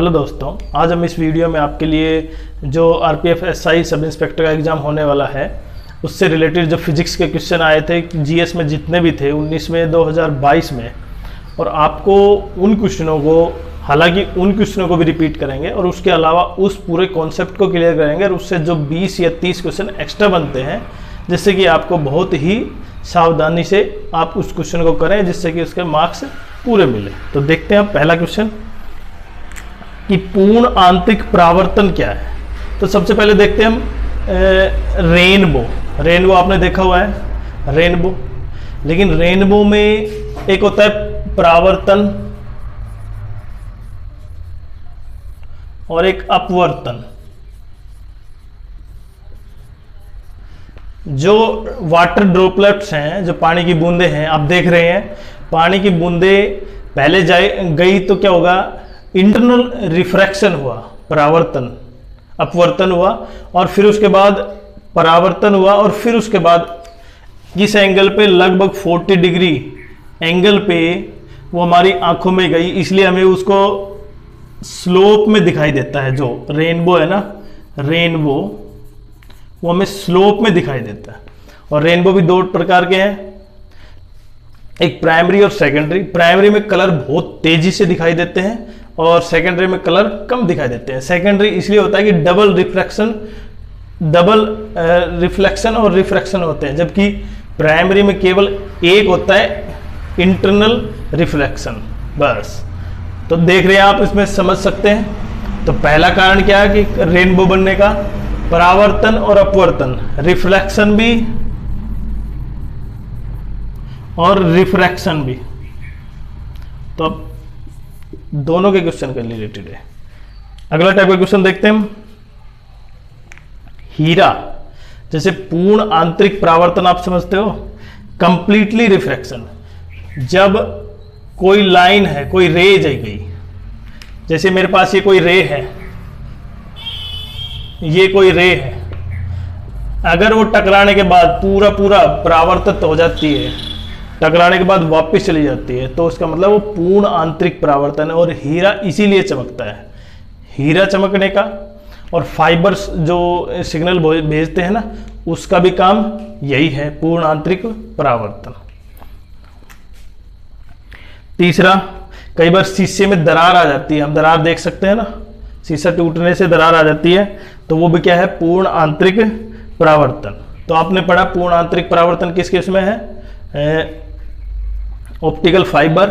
Hello दोस्तों, आज हम इस वीडियो में आपके लिए जो आरपीएफ एसआई सब इंस्पेक्टर का एग्ज़ाम होने वाला है उससे रिलेटेड जो फिजिक्स के क्वेश्चन आए थे जीएस में जितने भी थे 19 में 2022 में, और आपको उन क्वेश्चनों को हालांकि उन क्वेश्चनों को भी रिपीट करेंगे और उसके अलावा उस पूरे कॉन्सेप्ट को क्लियर करेंगे और उससे जो 20 या 30 क्वेश्चन एक्स्ट्रा बनते हैं जिससे कि आपको बहुत ही सावधानी से आप उस क्वेश्चन को करें जिससे कि उसके मार्क्स पूरे मिले। तो देखते हैं आप पहला क्वेश्चन कि पूर्ण आंतरिक परावर्तन क्या है। तो सबसे पहले देखते हैं हम रेनबो आपने देखा हुआ है रेनबो, लेकिन रेनबो में एक होता है परावर्तन और एक अपवर्तन। जो वाटर ड्रॉपलेट्स हैं, जो पानी की बूंदें हैं, आप देख रहे हैं पानी की बूंदें पहले गई तो क्या होगा, इंटरनल रिफ्रैक्शन हुआ, परावर्तन अपवर्तन हुआ, और फिर उसके बाद परावर्तन हुआ, और फिर उसके बाद किस एंगल पे, लगभग 40 डिग्री एंगल पे वो हमारी आंखों में गई, इसलिए हमें उसको स्लोप में दिखाई देता है। जो रेनबो है ना, रेनबो वो हमें स्लोप में दिखाई देता है। और रेनबो भी दो प्रकार के हैं, एक प्राइमरी और सेकेंडरी। प्राइमरी में कलर बहुत तेजी से दिखाई देते हैं और सेकेंडरी में कलर कम दिखाई देते हैं। सेकेंडरी इसलिए होता है कि डबल रिफ्लेक्शन और रिफ्रैक्शन होते हैं, जबकि प्राइमरी में केवल एक होता है इंटरनल रिफ्लेक्शन, बस। तो देख रहे हैं आप, इसमें समझ सकते हैं। तो पहला कारण क्या है कि रेनबो बनने का, परावर्तन और अपवर्तन, रिफ्लेक्शन भी और रिफ्रैक्शन भी। तो अब दोनों के क्वेश्चन के रिलेटेड है। अगला टाइप का क्वेश्चन देखते हैं हम, हीरा। जैसे पूर्ण आंतरिक परावर्तन आप समझते हो, कंप्लीटली रिफ्रैक्शन। जब कोई लाइन है, कोई रे गई, जैसे मेरे पास ये कोई रे है, ये कोई रे है, अगर वो टकराने के बाद पूरा परावर्तित हो जाती है, टकराने के बाद वापस चली जाती है, तो उसका मतलब वो पूर्ण आंतरिक परावर्तन है। और हीरा इसीलिए चमकता है। हीरा चमकने का और फाइबर्स जो सिग्नल भेजते हैं ना, उसका भी काम यही है, पूर्ण आंतरिक परावर्तन। तीसरा, कई बार शीशे में दरार आ जाती है, हम दरार देख सकते हैं ना, शीशा टूटने से दरार आ जाती है, तो वो भी क्या है, पूर्ण आंतरिक परावर्तन। तो आपने पढ़ा पूर्ण आंतरिक परावर्तन किस केस में है, ऑप्टिकल फाइबर,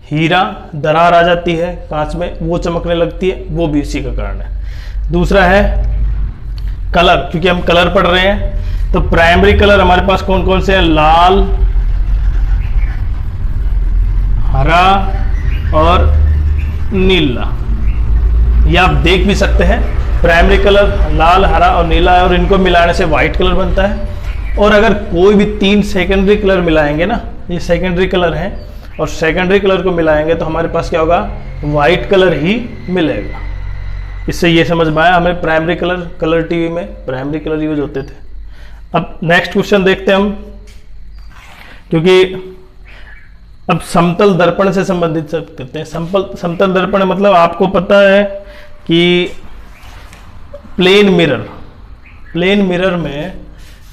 हीरा, दरार आ जाती है कांच में, वो चमकने लगती है, वो भी इसी का कारण है। दूसरा है कलर, क्योंकि हम कलर पढ़ रहे हैं, तो प्राइमरी कलर हमारे पास कौन कौन से हैं, लाल, हरा और नीला। ये आप देख भी सकते हैं, प्राइमरी कलर लाल, हरा और नीला है, और इनको मिलाने से व्हाइट कलर बनता है। और अगर कोई भी 3 सेकेंडरी कलर मिलाएंगे ना, ये सेकेंडरी कलर हैं, और सेकेंडरी कलर को मिलाएंगे तो हमारे पास क्या होगा, व्हाइट कलर ही मिलेगा। इससे ये समझ में आया हमें प्राइमरी कलर टीवी में प्राइमरी कलर यूज होते थे। अब नेक्स्ट क्वेश्चन देखते हैं हम, क्योंकि अब समतल दर्पण से संबंधित करते हैं। समतल दर्पण मतलब आपको पता है कि प्लेन मिरर में,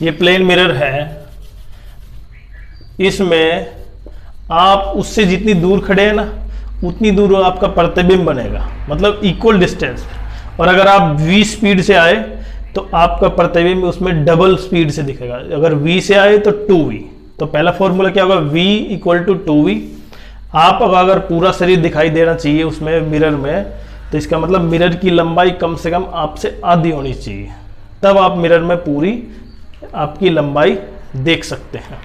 ये प्लेन मिरर है, इसमें आप उससे जितनी दूर खड़े हैं ना, उतनी दूर आपका प्रतिबिंब बनेगा, मतलब इक्वल डिस्टेंस। और अगर आप v स्पीड से आए तो आपका प्रतिबिंब उसमें डबल स्पीड से दिखेगा। अगर v से आए तो 2v। तो पहला फॉर्मूला क्या होगा, v = 2v। आप अगर पूरा शरीर दिखाई देना चाहिए उसमें मिरर में, तो इसका मतलब मिरर की लंबाई कम से कम आपसे आधी होनी चाहिए, तब आप मिरर में पूरी आपकी लंबाई देख सकते हैं।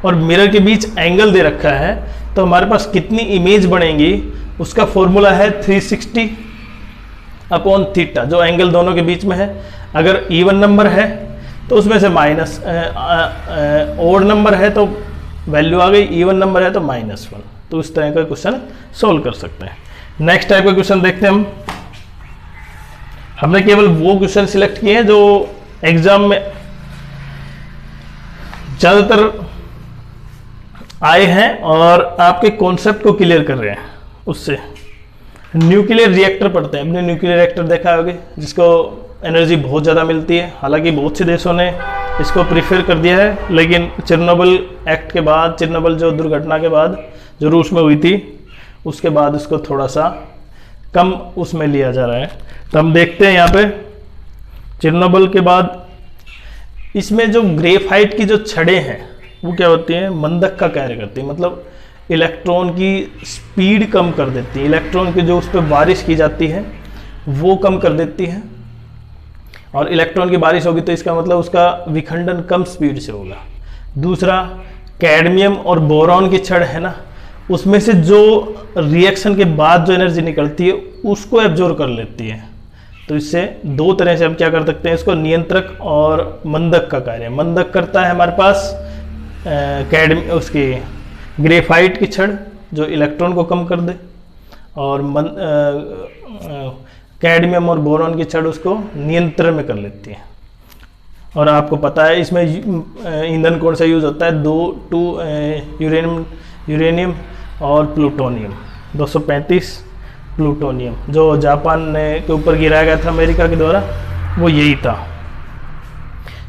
और मिरर के बीच एंगल दे रखा है, तो हमारे पास कितनी इमेज बनेंगी उसका फॉर्मूला है 360/θ, जो एंगल दोनों के बीच में है। अगर इवन नंबर है तो उसमें से माइनस, ओड नंबर है तो वैल्यू आ गई, इवन नंबर है तो -1। तो इस तरह का क्वेश्चन सोल्व कर सकते हैं। नेक्स्ट टाइप का क्वेश्चन देखते हैं हम। हमने केवल वो क्वेश्चन सिलेक्ट किए हैं जो एग्जाम में ज़्यादातर आए हैं और आपके कॉन्सेप्ट को क्लियर कर रहे हैं उससे। न्यूक्लियर रिएक्टर पढ़ते हैं। अपने न्यूक्लियर रिएक्टर देखा होगा जिसको एनर्जी बहुत ज़्यादा मिलती है। हालांकि बहुत से देशों ने इसको प्रीफर कर दिया है, लेकिन चिरनोबिल एक्ट के बाद, चिरनोबिल जो दुर्घटना के बाद जो रूस में हुई थी, उसके बाद इसको थोड़ा सा कम उसमें लिया जा रहा है। तो हम देखते हैं यहाँ पे चिरनोबिल के बाद इसमें जो ग्रेफाइट की जो छड़ें हैं वो क्या होती हैं, मंदक का कार्य करती है। मतलब इलेक्ट्रॉन की स्पीड कम कर देती है, इलेक्ट्रॉन की जो उस पर बारिश की जाती है वो कम कर देती है। और इलेक्ट्रॉन की बारिश होगी तो इसका मतलब उसका विखंडन कम स्पीड से होगा। दूसरा, कैडमियम और बोरॉन की छड़ है ना, उसमें से जो रिएक्शन के बाद जो एनर्जी निकलती है उसको एब्जॉर्ब कर लेती है। तो इससे दो तरह से हम क्या कर सकते हैं, इसको नियंत्रक और मंदक का कार्य। मंदक करता है हमारे पास उसकी ग्रेफाइट की छड़ जो इलेक्ट्रॉन को कम कर दे, और कैडमियम और बोरॉन की छड़ उसको नियंत्रण में कर लेती है। और आपको पता है इसमें ईंधन कौन सा यूज होता है, दो यूरेनियम और प्लूटोनियम। 235 प्लूटोनियम जो जापान के ऊपर गिराया गया था अमेरिका के द्वारा, वो यही था।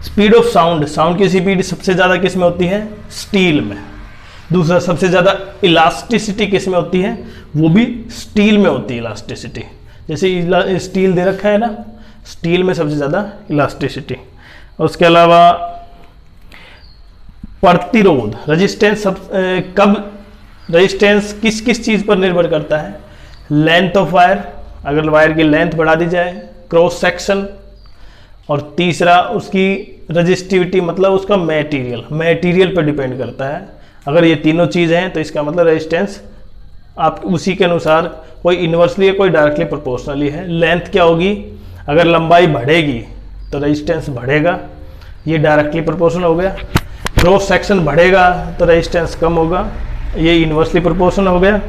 स्पीड ऑफ साउंड, साउंड की स्पीड सबसे ज़्यादा किस में होती है, स्टील में। दूसरा, सबसे ज़्यादा इलास्टिसिटी किस में होती है, वो भी स्टील में होती है इलास्टिसिटी। जैसे स्टील दे रखा है ना, स्टील में सबसे ज़्यादा इलास्टिसिटी। उसके अलावा प्रतिरोध, रेजिस्टेंस, कब रेजिस्टेंस किस किस चीज़ पर निर्भर करता है, लेंथ ऑफ वायर, अगर वायर की लेंथ बढ़ा दी जाए, क्रॉस सेक्शन, और तीसरा उसकी रजिस्टिविटी मतलब उसका मटेरियल पर डिपेंड करता है। अगर ये तीनों चीज़ हैं तो इसका मतलब रेजिस्टेंस आप उसी के अनुसार कोई इन्वर्सली है, कोई डायरेक्टली प्रोपोर्शनली है। लेंथ क्या होगी, अगर लंबाई बढ़ेगी तो रेजिस्टेंस बढ़ेगा, ये डायरेक्टली प्रोपोर्शनल हो गया। क्रॉस सेक्शन बढ़ेगा तो रेजिस्टेंस कम होगा, ये इन्वर्सली प्रोपोर्शनल हो गया।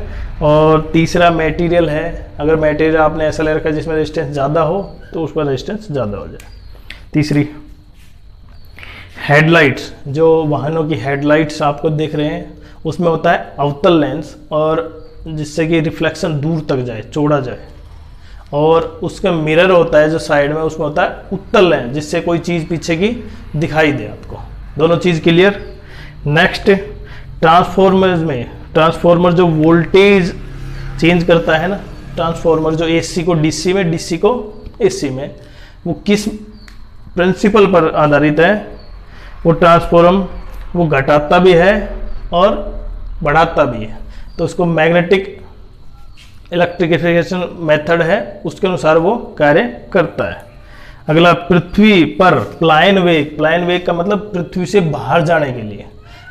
और तीसरा मटेरियल है, अगर मटेरियल आपने ऐसा ले रखा है जिसमें रेजिस्टेंस ज़्यादा हो तो उस पर रेजिस्टेंस ज़्यादा हो जाए। तीसरी, हेडलाइट्स, जो वाहनों की हेडलाइट्स आपको देख रहे हैं उसमें होता है अवतल लेंस, और जिससे कि रिफ्लेक्शन दूर तक जाए, चौड़ा जाए। और उसका मिरर होता है जो साइड में, उसमें होता है उत्तल लेंस, जिससे कोई चीज़ पीछे की दिखाई दे आपको। दोनों चीज़ क्लियर। नेक्स्ट, ट्रांसफॉर्मर्स में, ट्रांसफॉर्मर जो वोल्टेज चेंज करता है ना, ट्रांसफॉर्मर जो एसी को डीसी में, डीसी को एसी में, वो किस प्रिंसिपल पर आधारित है, वो ट्रांसफॉर्म वो घटाता भी है और बढ़ाता भी है। तो उसको मैग्नेटिक इलेक्ट्रिफिकेशन मेथड है, उसके अनुसार वो कार्य करता है। अगला, पृथ्वी पर प्लायन वेग, प्लायन वेग का मतलब पृथ्वी से बाहर जाने के लिए।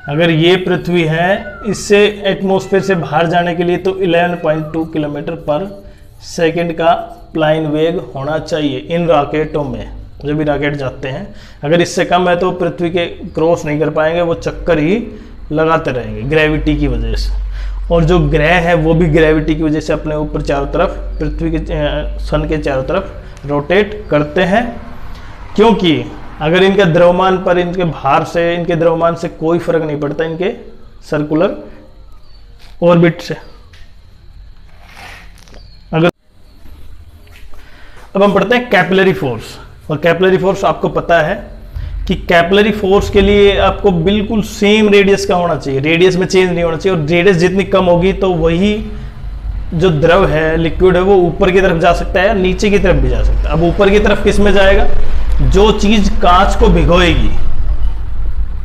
अगर ये पृथ्वी है, इससे एटमॉस्फेयर से बाहर जाने के लिए तो 11.2 किलोमीटर पर सेकंड का प्लायन वेग होना चाहिए इन रॉकेटों में, जो भी रॉकेट जाते हैं। अगर इससे कम है तो पृथ्वी के क्रॉस नहीं कर पाएंगे, वो चक्कर ही लगाते रहेंगे ग्रेविटी की वजह से। और जो ग्रह है वो भी ग्रेविटी की वजह से अपने ऊपर चारों तरफ, पृथ्वी के सन के चारों तरफ रोटेट करते हैं। क्योंकि अगर इनके द्रव्यमान पर, इनके भार से, इनके द्रव्यमान से कोई फर्क नहीं पड़ता इनके सर्कुलर ऑर्बिट से। अगर अब हम पढ़ते हैं कैपिलरी फोर्स। और कैपिलरी फोर्स आपको पता है कि कैपिलरी फोर्स के लिए आपको बिल्कुल सेम रेडियस का होना चाहिए, रेडियस में चेंज नहीं होना चाहिए। और रेडियस जितनी कम होगी तो वही जो द्रव है, लिक्विड है, वो ऊपर की तरफ जा सकता है, नीचे की तरफ भी जा सकता है। अब ऊपर की तरफ किस में जाएगा, जो चीज कांच को भिगोएगी।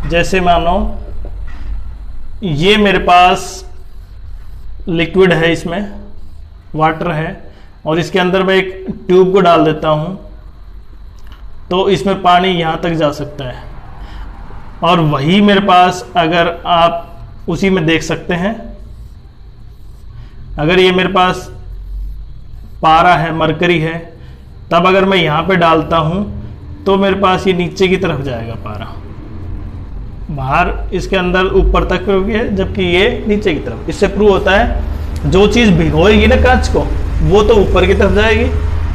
जैसे मानो ये मेरे पास लिक्विड है, इसमें वाटर है, और इसके अंदर मैं एक ट्यूब को डाल देता हूं तो इसमें पानी यहां तक जा सकता है। और वही मेरे पास, अगर आप उसी में देख सकते हैं, अगर ये मेरे पास पारा है, मरकरी है, तब अगर मैं यहाँ पे डालता हूँ तो मेरे पास ये नीचे की तरफ जाएगा पारा, बाहर इसके अंदर ऊपर तक है, जबकि ये नीचे की तरफ। इससे प्रूव होता है जो चीज़ भिगोएगी ना कांच को, वो तो ऊपर की तरफ जाएगी,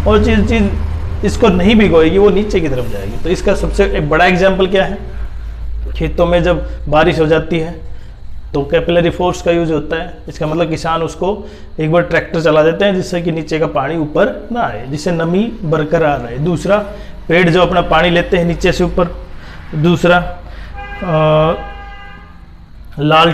और जिस चीज़ इसको नहीं भिगोएगी वो नीचे की तरफ जाएगी। तो इसका सबसे एक बड़ा एग्जाम्पल क्या है, खेतों में जब बारिश हो जाती है तो कैपिलरी फोर्स का यूज होता है। इसका मतलब किसान उसको एक बार ट्रैक्टर चला देते हैं जिससे कि नीचे का पानी ऊपर ना आए, जिससे नमी बरकरार रहे। दूसरा, पेड़ जो अपना पानी लेते हैं नीचे से ऊपर। दूसरा, लाल